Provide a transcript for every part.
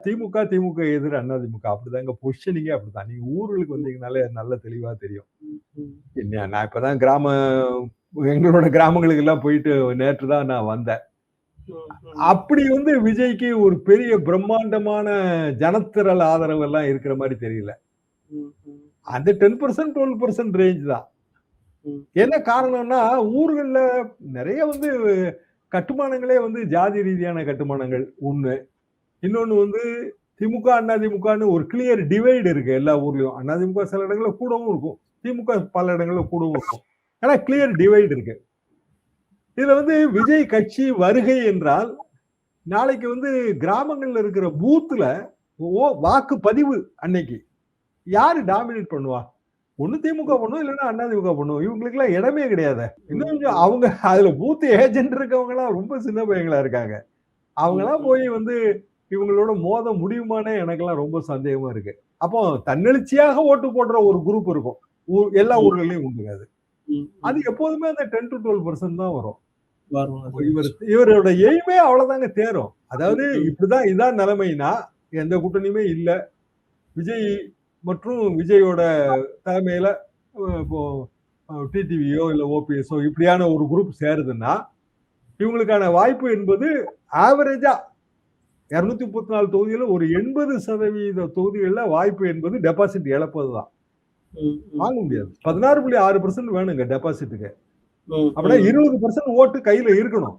திமுக எதிர் அதிமுக அப்படிதாங்க பொசிஷனிங்கே அப்படிதான். நீங்க ஊர்களுக்கு வந்தீங்கனாலே நல்ல தெளிவா தெரியும். நான் இப்பதான் எங்களோட கிராமங்களுக்கு எல்லாம் போயிட்டு நேற்று தான் நான் வந்தேன். அப்படி வந்து விஜய்க்கு ஒரு பெரிய பிரம்மாண்டமான ஜனத்திரள் ஆதரவு எல்லாம் இருக்கிற மாதிரி தெரியல. அந்த 10% 12% ரேஞ்ச் தான். என்ன காரணம்னா ஊர்கள்ல நிறைய வந்து கட்டுமானங்களே வந்து ஜாதி ரீதியான கட்டுமானங்கள் ஒண்ணு. இன்னொன்னு வந்து திமுக அதிமுகன்னு ஒரு கிளியர் டிவைடு இருக்கு எல்லா ஊர்லயும். அதிமுக சில இடங்கள்ல கூடவும் இருக்கும், திமுக பல இடங்கள்ல கூடவும் இருக்கும். ஆனா கிளியர் டிவைடு இருக்கு. இதுல வந்து விஜய் கட்சி வருகை என்றால் நாளைக்கு வந்து கிராமங்கள்ல இருக்கிற பூத்துல வாக்குப்பதிவு அன்னைக்கு யாரு டாமினேட் பண்ணுவா? ஒண்ணு திமுக பண்ணும், இல்லைன்னா அதிமுக பண்ணும். இவங்களுக்கு எல்லாம் இடமே கிடையாது. இன்னும் அவங்க அதுல பூத் ஏஜென்ட் இருக்கவங்க எல்லாம் ரொம்ப சின்ன பையங்களா இருக்காங்க. அவங்க எல்லாம் போய் வந்து இவங்களோட மோத முடியுமானே எனக்கெல்லாம் ரொம்ப சந்தேகமா இருக்கு. அப்போ தன்னெழுச்சியாக ஓட்டு போடுற ஒரு குரூப் இருக்கும், எல்லா ஊர்களையும் உண்டுங்க. அது எப்போதுமே அந்த 10 to 12% தான் வரும். இவரோட எய்மே அவ்வளவுதாங்க தேரும். அதாவது இப்படிதான் இதான் நிலைமைனா எந்த கூட்டணியுமே இல்ல, விஜய் மற்றும் விஜயோட தலைமையில இப்போ டிடிவியோ இல்ல ஓபிஎஸ்ஓ இப்படியான ஒரு குரூப் சேருதுன்னா இவங்களுக்கான வாய்ப்பு என்பது ஆவரேஜா 234 தொகுதியில ஒரு 80% தொகுதிகள்ல வாய்ப்பு என்பது டெபாசிட் இழப்பதுதான். வாங்க முடியாது. 16.6% வேணுங்க டெபாசிட்டுக்கு. அப்படின்னா 20% ஓட்டு கையில இருக்கணும்.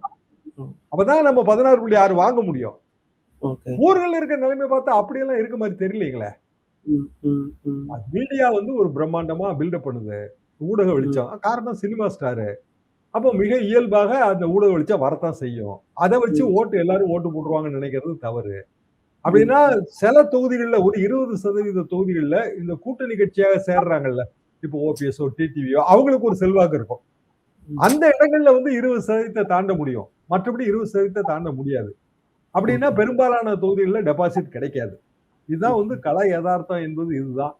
அப்பதான் நம்ம 16.6 வாங்க முடியும். ஊர்கள் இருக்க நிலைமை பார்த்தா அப்படியெல்லாம் இருக்க மாதிரி தெரியலீங்களே. மீடியா வந்து ஒரு பிரம்மாண்டமா பில்டப் பண்ணுது, ஊடக வெளிச்சம். காரணம் சினிமா ஸ்டாரு. அப்போ மிக இயல்பாக அந்த ஊடக வெளிச்சம் வரத்தான் செய்யும். அதை வச்சு எல்லாரும் ஓட்டு போட்டுருவாங்கன்னு நினைக்கிறது தவறு. அப்படின்னா சில தொகுதிகள்ல ஒரு 20% தொகுதிகள்ல இந்த கூட்டணி கட்சியாக சேர்றாங்கல்ல, இப்போ ஓபிஎஸ்ஓ டிடிவியோ அவங்களுக்கு ஒரு செல்வாக்கு இருக்கும். அந்த இடங்கள்ல வந்து 20% தாண்ட முடியும், மற்றபடி 20% தாண்ட முடியாது. அப்படின்னா பெரும்பாலான தொகுதிகளில் டெபாசிட் கிடைக்காது. இதுதான் வந்து கலை யதார்த்தம் என்பது இதுதான்.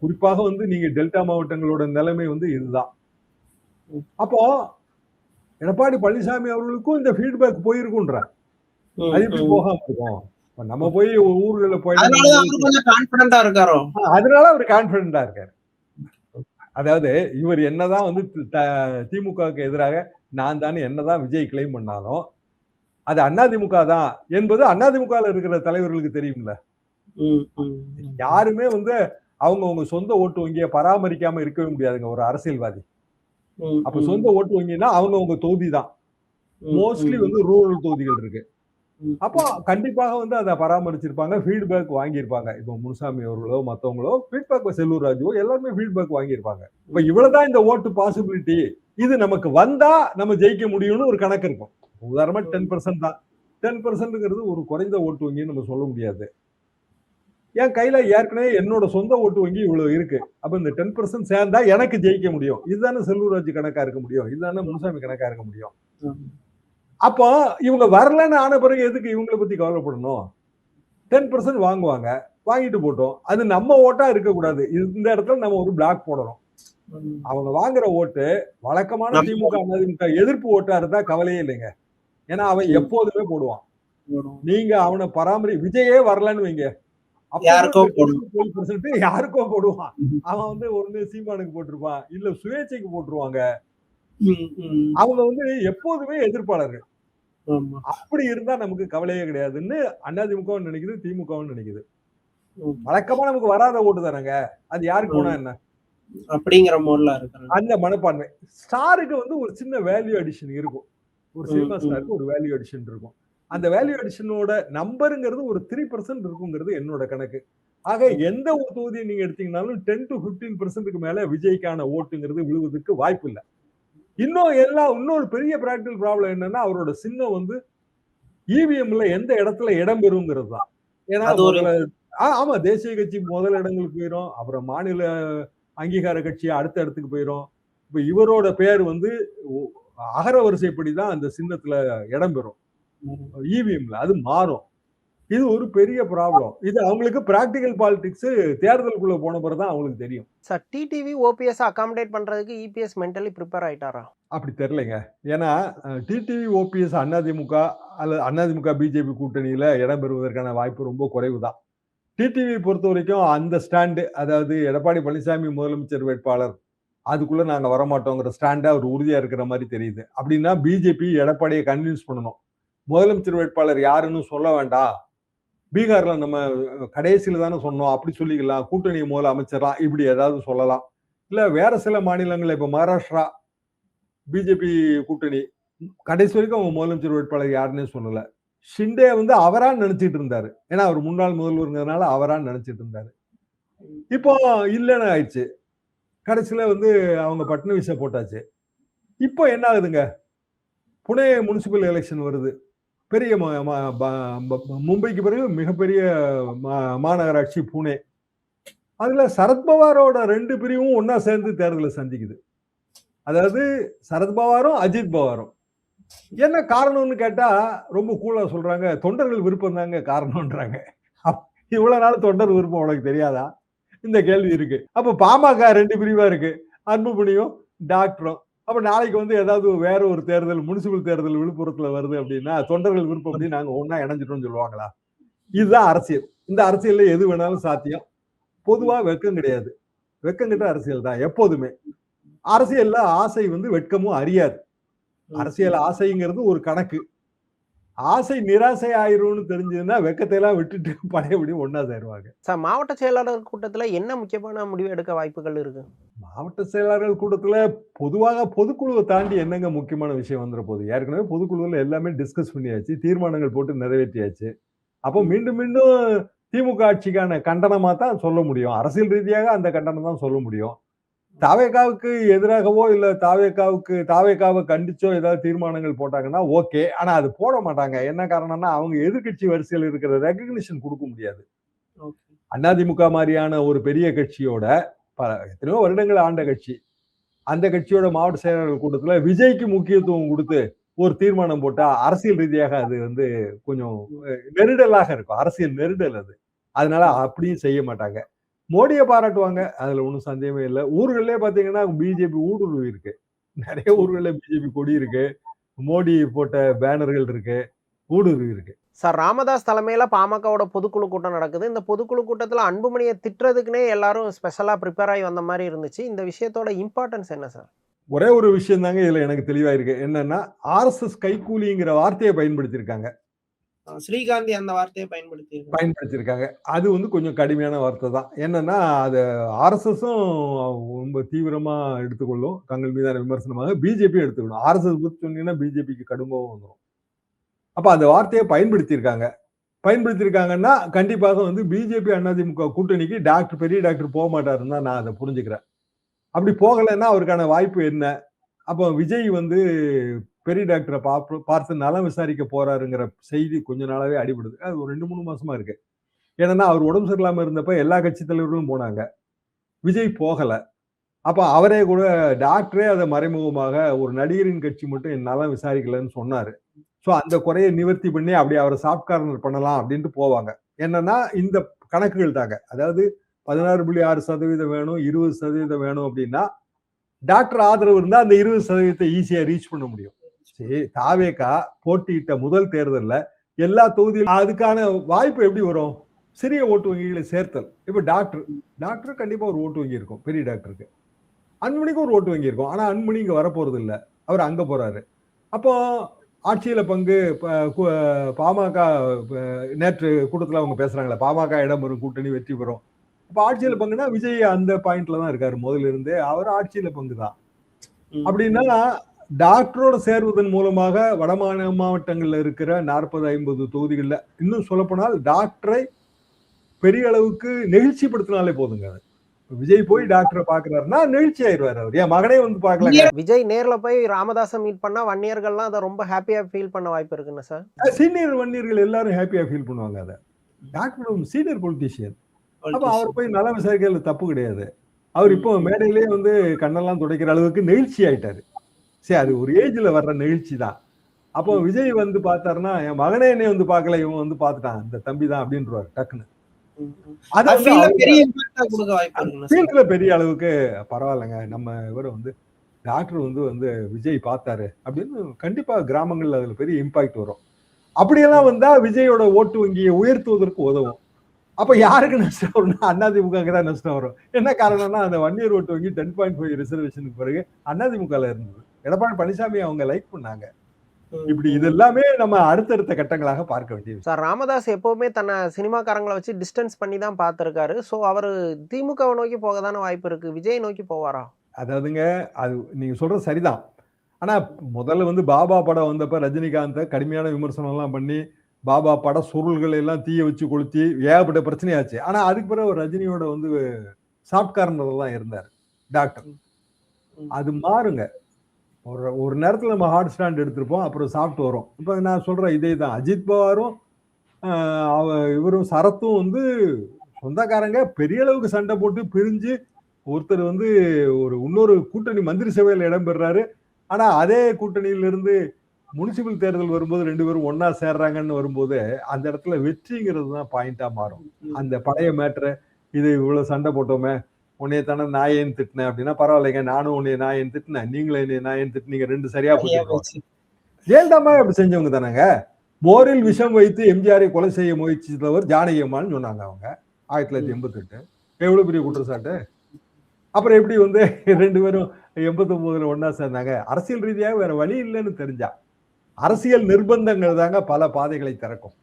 குறிப்பாக வந்து நீங்க டெல்டா மாவட்டங்களோட நிலைமை வந்து இதுதான். அப்போ எடப்பாடி பழனிசாமி அவர்களுக்கும் இந்த ஃபீட்பேக் போயிருக்குன்ற, அது எப்படி போகாம இருக்கும்? நம்ம போய் ஊர்களில் போய் அதனால அவர் கான்பிடண்டா இருக்காரு. அதாவது இவர் என்னதான் வந்து திமுகவுக்கு எதிராக நான் தானே என்னதான் விஜய் கிளைம் பண்ணாலும் அது அதிமுக தான் என்பது அதிமுக இருக்கிற தலைவர்களுக்கு தெரியும்ல. யாருமே வந்து அவங்க சொந்த ஓட்டு வங்கியை பராமரிக்காம இருக்கவே முடியாதுங்க ஒரு அரசியல்வாதி. அப்ப சொந்த ஓட்டு வங்கினா அவங்க தொகுதி தான். மோஸ்ட்லி வந்து ரூரல் தொகுதிகள் இருக்கு. அப்போ கண்டிப்பாக வந்து அதை பராமரிச்சிருப்பாங்க, ஃபீட்பேக் வாங்கியிருப்பாங்க. இப்போ முனுசாமி அவர்களோ மற்றவங்களோ ஃபீட்பேக், செல்லூர் ராஜுவோ எல்லாருமே ஃபீட்பேக் வாங்கியிருப்பாங்க. இப்ப இவ்வளவுதான் இந்த ஓட்டு பாசிபிலிட்டி, இது நமக்கு வந்தா நம்ம ஜெயிக்க முடியும்னு ஒரு கணக்கு இருக்கும். உதாரணமா 10% தான். 10%ங்கிறது ஒரு குறைந்த ஓட்டு வங்கின்னு நம்ம சொல்ல முடியாது. என் கையில ஏற்கனவே என்னோட சொந்த ஓட்டு வங்கி இவ்வளவு இருக்கு. அப்ப இந்த 10% சேர்ந்தா எனக்கு ஜெயிக்க முடியும். இதுதானே செல்லூர்ராஜ் கணக்கா இருக்க முடியும், இதுதானே முனுசாமி கணக்கா இருக்க முடியும். அப்போ இவங்க வரலன்னு ஆன பிறகு எதுக்கு இவங்களை பத்தி கவலைப்படணும்? 10% வாங்குவாங்க, வாங்கிட்டு போட்டோம். அது நம்ம ஓட்டா இருக்கக்கூடாது. இந்த இடத்துல நம்ம ஒரு பிளாக் போடணும். அவங்க வாங்குற ஓட்டு வழக்கமான திமுக அதிமுக எதிர்ப்பு ஓட்டா இருந்தா கவலையே இல்லைங்க. ஏன்னா அவன் எப்போதுமே போடுவான். நீங்க அவனை விஜயே வரலன்னு வைங்க, யாருக்கோ போடுவான். அவன் வந்து ஒண்ணு சீமானுக்கு போட்டிருப்பான், இல்ல சுயேட்சைக்கு போட்டுருவாங்க. அவங்க வந்து எப்போதுமே எதிர்ப்பாளர்கள். அப்படி இருந்தா நமக்கு கவலையே கிடையாதுன்னு அதிமுக நினைக்குது, திமுக நினைக்குது. வழக்கமா நமக்கு வராத ஓட்டு தானங்க, அது யாருக்கு போனா என்ன அப்படிங்கிற மோட்ல இருக்கு. அந்த மனப்பான்மை. ஸ்டாருக்கு வந்து ஒரு சின்ன வேல்யூ அடிஷன் இருக்கும். ஒரு சினிமா ஸ்டாருக்கு ஒரு வேல்யூ அடிஷன் இருக்கும். அந்த வேல்யூ அடிஷனோட நம்பருங்கிறது ஒரு 3% இருக்குங்கிறது என்னோட கணக்கு. ஆக எந்த ஒரு தொகுதியை நீங்க எடுத்தீங்கன்னாலும் 10 to 15% மேல விஜய்க்கான ஓட்டுங்கிறது விழுவதற்கு வாய்ப்பு இல்லை. இன்னொரு பெரிய பிராக்டிகல் ப்ராப்ளம் என்னன்னா அவரோட சின்னம் வந்து இவிஎம்ல எந்த இடத்துல இடம் பெறுங்கிறது தான். ஏன்னா ஆமா, தேசிய கட்சி முதல் இடங்களுக்கு போயிடும், அப்புறம் மாநில அங்கீகார கட்சி அடுத்த இடத்துக்கு போயிடும். இப்ப இவரோட பேர் வந்து அகர வரிசைப்படிதான் அந்த சின்னத்துல இடம் பெறும் இவிஎம்ல, அது மாறும். இது ஒரு பெரிய ப்ராப்ளம். இது அவங்களுக்கு பிராக்டிகல் பாலிடிக்ஸ் தேர்தலுக்குள்ள போன பிறகு தான் அவங்களுக்கு தெரியும். சார் டிடிவி, ஓபிஎஸ் அகாமடேட் பண்றதுக்கு இபிஎஸ் மென்டலி ப்ரிப்பேர் ஆயிட்டாரா? அப்படி தெரியலைங்க. ஏன்னா டிடிவி, ஓபிஎஸ் அதிமுக அல்லது அதிமுக, பிஜேபி கூட்டணியில இடம் பெறுவதற்கான வாய்ப்பு ரொம்ப குறைவு தான். டிடிவி பொறுத்தவரைக்கும் அந்த ஸ்டாண்டு, அதாவது எடப்பாடி பழனிசாமி முதலமைச்சர் வேட்பாளர், அதுக்குள்ள நாங்க வரமாட்டோங்கிற ஸ்டாண்டா அவர் உறுதியா இருக்கிற மாதிரி தெரியுது. அப்படின்னா பிஜேபி எடப்பாடியை கன்வின்ஸ் பண்ணணும். முதலமைச்சர் வேட்பாளர் யாருன்னு சொல்ல வேண்டாம். பீகார்ல நம்ம கடைசியில தானே சொன்னோம், அப்படி சொல்லிக்கலாம். கூட்டணி முதல்ல அமைச்சரலாம், இப்படி ஏதாவது சொல்லலாம். இல்ல வேற சில மாநிலங்கள்ல இப்ப மகாராஷ்டிரா பிஜேபி கூட்டணி கடைசி வரைக்கும் அவங்க முதலமைச்சர் வேட்பாளர் யாருன்னே சொல்லல. ஷிண்டே வந்து அவரான்னு நினைச்சிட்டு இருந்தாரு. ஏன்னா அவர் முன்னாள் முதல்வருங்கிறதுனால அவரான்னு நினைச்சிட்டு இருந்தாரு. இப்போ இல்லைன்னு ஆயிடுச்சு. கடைசியில வந்து அவங்க பட்னவிஸை போட்டாச்சு. இப்போ என்ன ஆகுதுங்க, புனே முனிசிபல் எலெக்ஷன் வருது. பெரிய மும்பைக்கு பிறகு மிகப்பெரிய மாநகராட்சி புனே. அதுல சரத்பவாரோட 2 பிரிவும் ஒன்னா சேர்ந்து தேர்தலை சந்திக்குது. அதாவது சரத்பவாரும் அஜித் பவாரும். என்ன காரணம்னு கேட்டா ரொம்ப கூலா சொல்றாங்க, தொண்டர்கள் விருப்பம் தாங்க காரணம்ன்றாங்க. இவ்வளவு நாள் தொண்டர் விருப்பம் உனக்கு தெரியாதா? இந்த கேள்வி இருக்கு. அப்ப பாமக 2 பிரிவா இருக்கு, அன்புமணியும் டாக்டரும். அப்ப நாளைக்கு வந்து ஏதாவது வேற ஒரு தேர்தல், முனிசிபல் தேர்தல் விழுப்புரத்துல வருது அப்படின்னா தொண்டர்கள் விருப்பம் அப்படி நாங்க ஒன்னா இணைஞ்சிட்டோம்னு சொல்லுவாங்களா? இதுதான் அரசியல். இந்த அரசியல்ல எது வேணாலும் சாத்தியம். பொதுவா வெக்கம் கிடையாது. வெக்கம் கிட்ட அரசியல் தான் எப்போதுமே. அரசியல்ல ஆசை வந்து வெட்கமும் அறியாது. அரசியல் ஆசைங்கிறது ஒரு கணக்கு. ஆசை நிராசை ஆயிரும்னு தெரிஞ்சதுன்னா வெக்கத்தை எல்லாம் விட்டுட்டு பழையபடி ஒன்னா சேருவாங்க. சார் மாவட்ட செயலாளர் கூட்டத்துல என்ன முக்கியமான முடிவு எடுக்க வாய்ப்புகள் இருக்கு? மாவட்ட செயலாளர்கள் கூட்டத்துல பொதுவாக பொதுக்குழுவை தாண்டி என்னங்க முக்கியமான விஷயம் வந்துட போகுது? ஏற்கனவே பொதுக்குழுவில் எல்லாமே டிஸ்கஸ் பண்ணியாச்சு, தீர்மானங்கள் போட்டு நிறைவேற்றியாச்சு. அப்போ மீண்டும் மீண்டும் திமுக ஆட்சிக்கான கண்டனமா தான் சொல்ல முடியும். அரசியல் ரீதியாக அந்த கண்டனம் தான் சொல்ல முடியும். தாவேகாவுக்கு எதிராகவோ இல்ல தாவேகாவை கண்டிச்சோ ஏதாவது தீர்மானங்கள் போட்டாங்கன்னா ஓகே. ஆனா அது போட மாட்டாங்க. என்ன காரணம்னா அவங்க எதிர்கட்சி வரிசையில் இருக்கிற ரெகக்னிஷன் கொடுக்க முடியாது. அதிமுக மாதிரியான ஒரு பெரிய கட்சியோட எத்தனையோ வருடங்கள் ஆண்ட கட்சி, அந்த கட்சியோட மாவட்ட செயலாளர்கள் கூட்டத்துல விஜய்க்கு முக்கியத்துவம் கொடுத்து ஒரு தீர்மானம் போட்டா அரசியல் ரீதியாக அது வந்து கொஞ்சம் நெருடலாக இருக்கும். அரசியல் நெருடல் அது. அதனால அப்படியும் செய்ய மாட்டாங்க. மோடியை பாராட்டுவாங்க, அதுல ஒன்றும் சந்தேகமே இல்லை. ஊர்களே பாத்தீங்கன்னா பிஜேபி ஊடுருவி இருக்கு. நிறைய ஊர்களில் பிஜேபி கொடி இருக்கு, மோடி போட்ட பேனர்கள் இருக்கு, ஊடுருவி இருக்கு. சார் ராமதாஸ் தலைமையில பாமகவோட பொதுக்குழு கூட்டம் நடக்குது. இந்த பொதுக்குழு கூட்டத்துல அன்புமணியை திட்டுறதுக்குன்னே எல்லாரும் ஸ்பெஷலா ப்ரிப்பேர் ஆகி வந்த மாதிரி இருந்துச்சு. இந்த விஷயத்தோட இம்பார்ட்டன்ஸ் என்ன சார்? ஒரே ஒரு விஷயம் தாங்க இதுல எனக்கு தெளிவா இருக்கு. என்னன்னா ஆர்எஸ்எஸ் கைக்கூலிங்கிற வார்த்தையை பயன்படுத்தியிருக்காங்க. ஸ்ரீகாந்தி அந்த வார்த்தையை பயன்படுத்தியிருக்காங்க. அது வந்து கொஞ்சம் கடுமையான வார்த்தை தான். என்னன்னா அது ஆர்எஸ்எஸும் ரொம்ப தீவிரமா எடுத்துக்கொள்ளும் தங்கள் மீதான விமர்சனமாக. பிஜேபி எடுத்துக்கணும். ஆர்எஸ்எஸ் பத்தி சொன்னீங்கன்னா பிஜேபிக்கு கடுமையாக வந்துடும். அப்ப அந்த வார்த்தையை பயன்படுத்தியிருக்காங்கன்னா கண்டிப்பாக வந்து பிஜேபி அதிமுக கூட்டணிக்கு பெரிய டாக்டர் போக மாட்டாருன்னு தான் நான் அதை புரிஞ்சுக்கிறேன். அப்படி போகலைன்னா அவருக்கான வாய்ப்பு என்ன? அப்போ விஜய் வந்து பெரிய டாக்டரை பார்த்து நலம் விசாரிக்க போறாருங்கிற செய்தி கொஞ்ச நாளாவே அடிபடுது. அது ஒரு 2-3 மாசமா இருக்கு. ஏன்னா அவர் உடம்பு சரியில்லாம இருந்தப்ப எல்லா கட்சி தலைவர்களும் போனாங்க, விஜய் போகல. அப்ப அவரே கூட டாக்டரே அதை மறைமுகமாக ஒரு நடிகரின் கட்சி மட்டும் என் நலம் விசாரிக்கலன்னு சொன்னாரு. ஸோ அந்த குறையை நிவர்த்தி பண்ணி அப்படியே அவரை சாஃப்ட் கார்னர் பண்ணலாம் அப்படின்ட்டு போவாங்க. என்னன்னா இந்த கணக்குகள் தாங்க. அதாவது 16.6% வேணும், 20% வேணும் அப்படின்னா டாக்டர் ஆதரவு இருந்தா அந்த 20% ஈஸியா ரீச் பண்ண முடியும். சரி, தாவேகா போட்டியிட்ட முதல் தேர்தல்ல எல்லா தொகுதியிலும் அதுக்கான வாய்ப்பு எப்படி வரும்? சிறிய ஓட்டு வங்கிகளை சேர்த்தல். இப்ப டாக்டர் கண்டிப்பா ஒரு ஓட்டு வங்கி இருக்கும், பெரிய டாக்டருக்கு. அன்புமணிக்கு ஒரு ஓட்டு வங்கி இருக்கும். ஆனா அன்புமணி இங்க வரப்போறது இல்லை, அவர் அங்க போறாரு. அப்போ ஆட்சியில பங்கு பாமக நேற்று கூட்டத்தில் அவங்க பேசுறாங்களே, பாமக இடம் வரும், கூட்டணி வெற்றி பெறும். அப்ப ஆட்சியில பங்குனா விஜய் அந்த பாயிண்ட்ல தான் இருக்காரு முதல்ல இருந்தே. அவர் ஆட்சியில பங்கு தான். அப்படின்னா டாக்டரோட சேர்வதன் மூலமாக வட மாவட்டங்கள்ல இருக்கிற 40-50 தொகுதிகள்ல இன்னும் சொல்லப்போனால் டாக்டரை பெரிய அளவுக்கு நெகிழ்ச்சிப்படுத்தினாலே போதுங்க. விஜய் போய் டாக்டரை பாக்குறாருன்னா நெகிழ்ச்சி ஆயிடுவாரு. அவர் என் மகனே வந்து பாக்கல. விஜய் நேர்ல போய் ராமதாஸை மீட் பண்ணா வன்னியர்கள்லாம் அதை ரொம்ப ஹாப்பியா ஃபீல் பண்ண வாய்ப்பு இருக்குன்னு சார். சீனியர் வன்னியர்கள் எல்லாரும் ஹாப்பியா ஃபீல் பண்ணுவாங்க. அதை டாக்டர் சீனியர் பொலிட்டீஷியன். அப்ப அவர் போய் நல விசாரிக்கிறதுல தப்பு கிடையாது. அவர் இப்போ மேடையிலேயே வந்து கண்ணெல்லாம் துடைக்கிற அளவுக்கு நெகிழ்ச்சி ஆயிட்டாரு. சரி, அது ஒரு ஏஜ்ல வர்ற நெகிழ்ச்சி தான். அப்போ விஜய் வந்து பார்த்தாருன்னா, என் மகனே என்னைய வந்து பார்க்கல, இவன் வந்து பார்த்துட்டான். இந்த தம்பி தான் அப்படின்றுவாரு டக்குன்னு. அது வந்து ஃபீல்ட்ல அவருக்கு பெரிய இம்பாக்டா கொடுக்க வாய்ப்பு இருக்குல்ல சார்? ஃபீல்டுல பெரிய அளவுக்கு பரவாயில்லங்க. நம்ம இவரு வந்து டாக்டர் வந்து விஜய் பார்த்தாரு அப்படின்னு கண்டிப்பா கிராமங்கள்ல அதுல பெரிய இம்பாக்ட் வரும். அப்படியெல்லாம் வந்தா விஜயோட ஓட்டு வங்கியை உயர்த்துவதற்கு உதவும். அப்ப யாருக்கு நஷ்டம் வரும்னா அதிமுகவுக்கு தான் நஷ்டம் வரும். என்ன காரணம்னா அந்த வன்னியர் ஓட்டு வங்கி 10.5 ரிசர்வேஷனுக்கு பிறகு அதிமுகல இருந்தது. எடப்பாடி பழனிசாமி அவங்க லைக் பண்ணாங்க. இப்படி இதெல்லாமே நம்ம அடுத்தடுத்த கட்டங்களாக பார்க்க வேண்டியது. சார் ராமதாஸ் எப்பவுமே தன்னை சினிமாக்காரங்களை வச்சு டிஸ்டன்ஸ் பண்ணி தான் பார்த்துருக்காரு. ஸோ அவர் திமுகவை நோக்கி போக தானே வாய்ப்பு இருக்கு. விஜய் நோக்கி போவாரா? அதாவதுங்க, அது நீங்க சொல்றது சரிதான். ஆனா முதல்ல வந்து பாபா படம் வந்தப்ப ரஜினிகாந்த கடுமையான விமர்சனம் எல்லாம் பண்ணி பாபா பட சுருள்கள் எல்லாம் தீய வச்சு கொளுத்தி ஏகப்பட்ட பிரச்சனையாச்சு. ஆனா அதுக்கு பிறகு ரஜினியோட வந்து சாஃப்ட் கார்னர்ல தான் இருந்தார் டாக்டர். அது மாறுங்க. ஒரு நேரத்துல நம்ம ஹார்ட் ஸ்டாண்ட் எடுத்திருப்போம், அப்புறம் சாஃப்ட் வரும். இப்ப நான் சொல்றேன் இதே தான். அஜித் பவாரும் இவரும் சரத்தும் வந்து சொந்தக்காரங்க, பெரிய அளவுக்கு சண்டை போட்டு பிரிஞ்சு ஒருத்தர் வந்து இன்னொரு கூட்டணி மந்திரி சபையில் இடம் பெறாரு. ஆனா அதே கூட்டணியிலிருந்து முனிசிபல் தேர்தல் வரும்போது 2 பேரும் ஒன்னா சேர்றாங்கன்னு வரும்போது அந்த இடத்துல வெற்றிங்கிறது தான் பாயிண்டா மாறும். அந்த பழைய மேட்டரை இது இவ்வளவு சண்டை போட்டோமே, உன்னைய தானே நாயேன்னு திட்டினேன் அப்படின்னா பரவாயில்லைங்க, நானும் உன்னைய நாயேன்னு திட்டினேன், நீங்களும் என்னைய நாயேன்னு திட்டினீங்க, 2 சரியா போச்சு. ஜெயலலிதா அப்படி செஞ்சவங்க தானேங்க. மோரில் விஷம் வைத்து எம்ஜிஆரை கொலை செய்ய முயற்சித்தவர் ஜானகி அம்மான்னு சொன்னாங்க அவங்க 1988. எவ்வளவு பெரிய குற்றச்சாட்டு. அப்புறம் எப்படி வந்து 2 பேரும் 89ல ஒன்னா சேர்ந்தாங்க. அரசியல் ரீதியாக வேற வழி இல்லைன்னு தெரிஞ்சா. அரசியல் நிர்பந்தங்கள் தாங்க பல பாதைகளை திறக்கும்.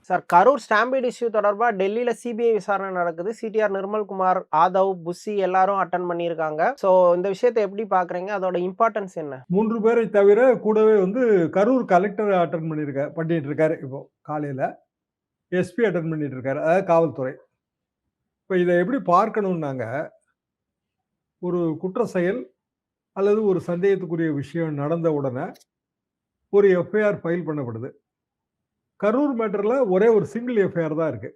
சார் கரூர் ஸ்டாம்பீட் இஷ்யூ தொடர்பா டெல்லியில சிபிஐ விசாரணை நடக்குது. சிடிஆர் நிர்மல்குமார், ஆதவ், புஷி எல்லாரும் அட்டன் பண்ணியிருக்காங்க. ஸோ இந்த விஷயத்தை எப்படி பாக்குறீங்க? அதோட இம்பார்ட்டன்ஸ் என்ன? 3 பேரை தவிர கூடவே வந்து கரூர் கலெக்டர் அட்டன் பண்ணிட்டு இருக்காரு. இப்போ காலையில எஸ்பி அட்டன் பண்ணிட்டு இருக்காரு, அதாவது காவல்துறை. இப்ப இதை எப்படி பார்க்கணும்னாங்க, ஒரு குற்ற செயல் அல்லது ஒரு சந்தேகத்துக்குரிய விஷயம் நடந்த உடனே ஒரு எஃப்ஐஆர் ஃபைல் பண்ணப்படுது. கரூர் மேட்டர்ல ஒரே ஒரு சிங்கிள் எஃப்ஐஆர் தான் இருக்கு,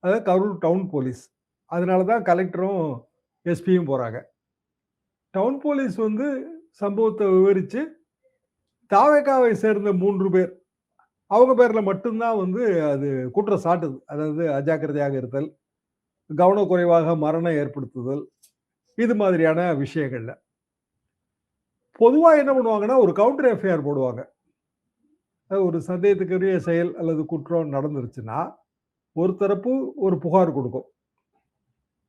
அதாவது கரூர் டவுன் போலீஸ். அதனாலதான் கலெக்டரும் எஸ்பியும் போறாங்க. டவுன் போலீஸ் வந்து சம்பவத்தை விவரிச்சு தாவேகாவை சேர்ந்த 3 பேர் அவங்க பேர்ல மட்டும்தான் வந்து அது குற்றம் சாட்டுது. அதாவது அஜாக்கிரதையாக இருத்தல், கவனக்குறைவாக மரணம் ஏற்படுத்துதல், இது மாதிரியான விஷயங்கள்ல பொதுவா என்ன பண்ணுவாங்கன்னா ஒரு கவுண்டர் எஃப்ஐஆர் போடுவாங்க. ஒரு சந்தேகத்துக்குரிய செயல் அல்லது குற்றம் நடந்துருச்சுன்னா ஒரு தரப்பு ஒரு புகார் கொடுக்கும்.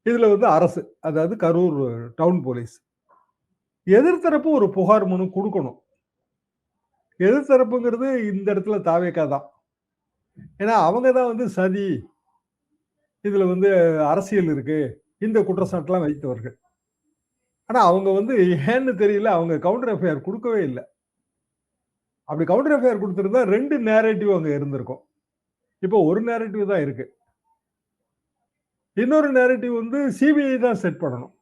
இதுல வந்து அரசு, அதாவது கரூர் டவுன் போலீஸ், எதிர்த்தரப்பு ஒரு புகார் மனு கொடுக்கணும். எதிர்த்தரப்புங்கிறது இந்த இடத்துல தாவேகா தான். ஏன்னா அவங்க தான் வந்து சதி, இதுல வந்து அரசியல் இருக்கு, இந்த குற்றச்சாட்டுலாம் வைத்தவர்கள். ஆனா அவங்க வந்து ஏன்னு தெரியல, அவங்க கவுண்டர் எஃப்ஐஆர் கொடுக்கவே இல்லை. அப்படி கவுண்டர் எஃப்ஐஆர் கொடுத்திருந்தா 2 நேரேட்டிவ் அங்க இருந்திருக்கும். இப்போ ஒரு நேரேட்டிவ் தான் இருக்கு. இன்னொரு நேரேட்டிவ் வந்து சிபிஐ தான் செட் பண்ணணும்.